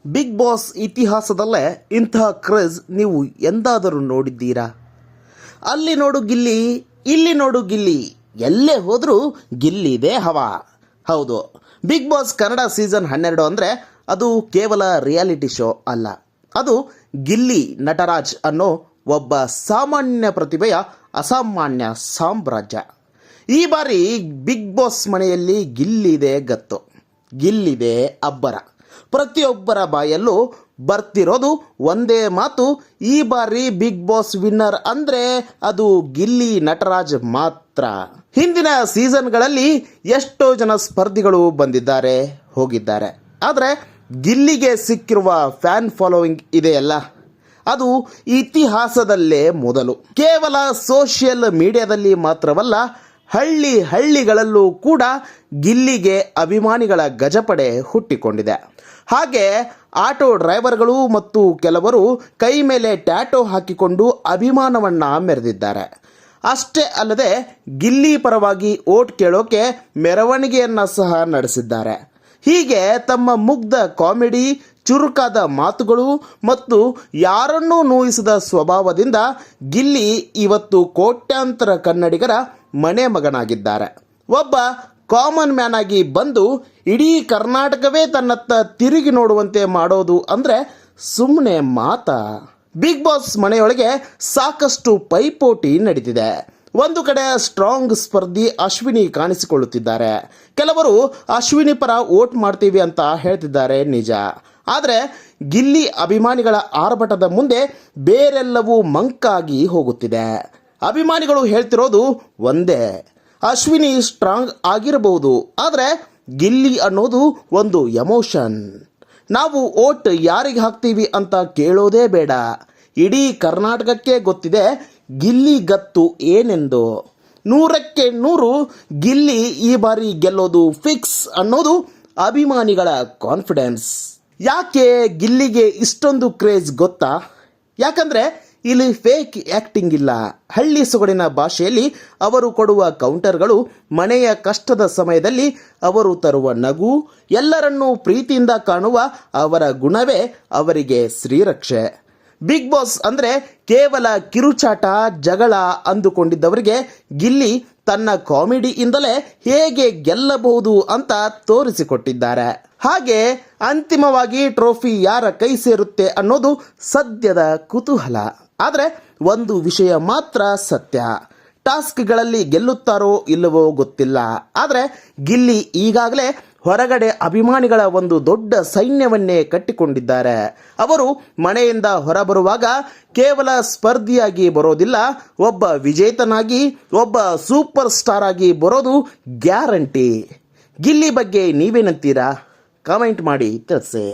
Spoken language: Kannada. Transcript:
ಬಿಗ್ ಬಾಸ್ ಇತಿಹಾಸದಲ್ಲೇ ಇಂತಹ ಕ್ರೇಜ್ ನೀವು ಎಂದಾದರೂ ನೋಡಿದ್ದೀರಾ? ಅಲ್ಲಿ ನೋಡು ಗಿಲ್ಲಿ, ಇಲ್ಲಿ ನೋಡು ಗಿಲ್ಲಿ, ಎಲ್ಲೇ ಹೋದರೂ ಗಿಲ್ಲಿದೆ ಹವಾ. ಹೌದು, ಬಿಗ್ ಬಾಸ್ ಕನ್ನಡ ಸೀಸನ್ 12 ಅಂದರೆ ಅದು ಕೇವಲ ರಿಯಾಲಿಟಿ ಶೋ ಅಲ್ಲ, ಅದು ಗಿಲ್ಲಿ ನಟರಾಜ್ ಅನ್ನೋ ಒಬ್ಬ ಸಾಮಾನ್ಯ ಪ್ರತಿಭೆಯ ಅಸಾಮಾನ್ಯ ಸಾಮ್ರಾಜ್ಯ. ಈ ಬಾರಿ ಬಿಗ್ ಬಾಸ್ ಮನೆಯಲ್ಲಿ ಗಿಲ್ಲಿದೆ ಗತ್ತು, ಗಿಲ್ಲಿದೆ ಅಬ್ಬರ. ಪ್ರತಿಯೊಬ್ಬರ ಬಾಯಲ್ಲೂ ಬರ್ತಿರೋದು ಒಂದೇ ಮಾತು, ಈ ಬಾರಿ ಬಿಗ್ ಬಾಸ್ ವಿನ್ನರ್ ಅಂದರೆ ಅದು ಗಿಲ್ಲಿ ನಟರಾಜ್ ಮಾತ್ರ. ಹಿಂದಿನ ಸೀಸನ್ಗಳಲ್ಲಿ ಎಷ್ಟೋ ಜನ ಸ್ಪರ್ಧಿಗಳು ಬಂದಿದ್ದಾರೆ, ಹೋಗಿದ್ದಾರೆ. ಆದರೆ ಗಿಲ್ಲಿಗೆ ಸಿಕ್ಕಿರುವ ಫ್ಯಾನ್ ಫಾಲೋವಿಂಗ್ ಇದೆಯಲ್ಲ, ಅದು ಇತಿಹಾಸದಲ್ಲೇ ಮೊದಲು. ಕೇವಲ ಸೋಷಿಯಲ್ ಮೀಡಿಯಾದಲ್ಲಿ ಮಾತ್ರವಲ್ಲ, ಹಳ್ಳಿಗಳಲ್ಲೂ ಕೂಡ ಗಿಲ್ಲಿಗೆ ಅಭಿಮಾನಿಗಳ ಗಜಪಡೆ ಹುಟ್ಟಿಕೊಂಡಿದೆ. ಹಾಗೆ ಆಟೋ ಡ್ರೈವರ್ಗಳು ಮತ್ತು ಕೆಲವರು ಕೈ ಮೇಲೆ ಟ್ಯಾಟೋ ಹಾಕಿಕೊಂಡು ಅಭಿಮಾನವನ್ನು ಮೆರೆದಿದ್ದಾರೆ. ಅಷ್ಟೇ ಅಲ್ಲದೆ ಗಿಲ್ಲಿ ಪರವಾಗಿ ಓಟ್ ಕೇಳೋಕೆ ಮೆರವಣಿಗೆಯನ್ನು ಸಹ ನಡೆಸಿದ್ದಾರೆ. ಹೀಗೆ ತಮ್ಮ ಮುಗ್ಧ ಕಾಮಿಡಿ, ಚುರುಕಾದ ಮಾತುಗಳು ಮತ್ತು ಯಾರನ್ನೂ ನೋಯಿಸದ ಸ್ವಭಾವದಿಂದ ಗಿಲ್ಲಿ ಇವತ್ತು ಕೋಟ್ಯಾಂತರ ಕನ್ನಡಿಗರ ಮನೆ ಮಗನಾಗಿದ್ದಾರೆ. ಒಬ್ಬ ಕಾಮನ್ ಮ್ಯಾನ್ ಆಗಿ ಬಂದು ಇಡೀ ಕರ್ನಾಟಕವೇ ತನ್ನತ್ತ ತಿರುಗಿ ನೋಡುವಂತೆ ಮಾಡೋದು ಅಂದರೆ ಸುಮ್ಮನೆ ಮಾತಾ? ಬಿಗ್ ಬಾಸ್ ಮನೆಯೊಳಗೆ ಸಾಕಷ್ಟು ಪೈಪೋಟಿ ನಡೀತಿದೆ. ಒಂದು ಕಡೆ ಸ್ಟ್ರಾಂಗ್ ಸ್ಪರ್ಧಿ ಅಶ್ವಿನಿ ಕಾಣಿಸಿಕೊಳ್ಳುತ್ತಿದ್ದಾರೆ. ಕೆಲವರು ಅಶ್ವಿನಿ ಪರ ವೋಟ್ ಮಾಡ್ತೀವಿ ಅಂತ ಹೇಳ್ತಿದ್ದಾರೆ, ನಿಜ. ಆದರೆ ಗಿಲ್ಲಿ ಅಭಿಮಾನಿಗಳ ಆರ್ಭಟದ ಮುಂದೆ ಬೇರೆಲ್ಲವೂ ಮಂಕಾಗಿ ಹೋಗುತ್ತಿದೆ. ಅಭಿಮಾನಿಗಳು ಹೇಳ್ತಿರೋದು ಒಂದೇ, ಅಶ್ವಿನಿ ಸ್ಟ್ರಾಂಗ್ ಆಗಿರಬಹುದು, ಆದರೆ ಗಿಲ್ಲಿ ಅನ್ನೋದು ಒಂದು ಎಮೋಷನ್. ನಾವು ವೋಟ್ ಯಾರಿಗೆ ಹಾಕ್ತೀವಿ ಅಂತ ಕೇಳೋದೇ ಬೇಡ, ಇಡೀ ಕರ್ನಾಟಕಕ್ಕೆ ಗೊತ್ತಿದೆ ಗಿಲ್ಲಿ ಗತ್ತು ಏನೆಂದು. 100ಕ್ಕೆ 100 ಗಿಲ್ಲಿ ಈ ಬಾರಿ ಗೆಲ್ಲೋದು ಫಿಕ್ಸ್ ಅನ್ನೋದು ಅಭಿಮಾನಿಗಳ ಕಾನ್ಫಿಡೆನ್ಸ್. ಯಾಕೆ ಗಿಲ್ಲಿಗೆ ಇಷ್ಟೊಂದು ಕ್ರೇಜ್ ಗೊತ್ತಾ? ಯಾಕಂದರೆ ಇಲ್ಲಿ ಫೇಕ್ ಆ್ಯಕ್ಟಿಂಗ್ ಇಲ್ಲ. ಹಳ್ಳಿ ಸೊಗಡಿನ ಭಾಷೆಯಲ್ಲಿ ಅವರು ಕೊಡುವ ಕೌಂಟರ್ಗಳು, ಮನೆಯ ಕಷ್ಟದ ಸಮಯದಲ್ಲಿ ಅವರು ತರುವ ನಗು, ಎಲ್ಲರನ್ನೂ ಪ್ರೀತಿಯಿಂದ ಕಾಣುವ ಅವರ ಗುಣವೇ ಅವರಿಗೆ ಶ್ರೀರಕ್ಷೆ. ಬಿಗ್ ಬಾಸ್ ಅಂದರೆ ಕೇವಲ ಕಿರುಚಾಟ, ಜಗಳ ಅಂದುಕೊಂಡಿದ್ದವರಿಗೆ ಗಿಲ್ಲಿ ತನ್ನ ಕಾಮಿಡಿಯಿಂದಲೇ ಹೇಗೆ ಗೆಲ್ಲಬಹುದು ಅಂತ ತೋರಿಸಿಕೊಟ್ಟಿದ್ದಾರೆ. ಹಾಗೆ ಅಂತಿಮವಾಗಿ ಟ್ರೋಫಿ ಯಾರ ಕೈ ಸೇರುತ್ತೆ ಅನ್ನೋದು ಸದ್ಯದ ಕುತೂಹಲ. ಆದರೆ ಒಂದು ವಿಷಯ ಮಾತ್ರ ಸತ್ಯ, ಟಾಸ್ಕ್ಗಳಲ್ಲಿ ಗೆಲ್ಲುತ್ತಾರೋ ಇಲ್ಲವೋ ಗೊತ್ತಿಲ್ಲ. ಆದರೆ ಗಿಲ್ಲಿ ಈಗಾಗಲೇ ಹೊರಗಡೆ ಅಭಿಮಾನಿಗಳ ಒಂದು ದೊಡ್ಡ ಸೈನ್ಯವನ್ನೇ ಕಟ್ಟಿಕೊಂಡಿದ್ದಾರೆ. ಅವರು ಮನೆಯಿಂದ ಹೊರಬರುವಾಗ ಕೇವಲ ಸ್ಪರ್ಧಿಯಾಗಿ ಬರೋದಿಲ್ಲ, ಒಬ್ಬ ವಿಜೇತನಾಗಿ, ಒಬ್ಬ ಸೂಪರ್ ಸ್ಟಾರ್ ಆಗಿ ಬರೋದು ಗ್ಯಾರಂಟಿ. ಗಿಲ್ಲಿ ಬಗ್ಗೆ ನೀವೇನಂತೀರಾ? ಕಾಮೆಂಟ್ ಮಾಡಿ ತಿಳಿಸಿ.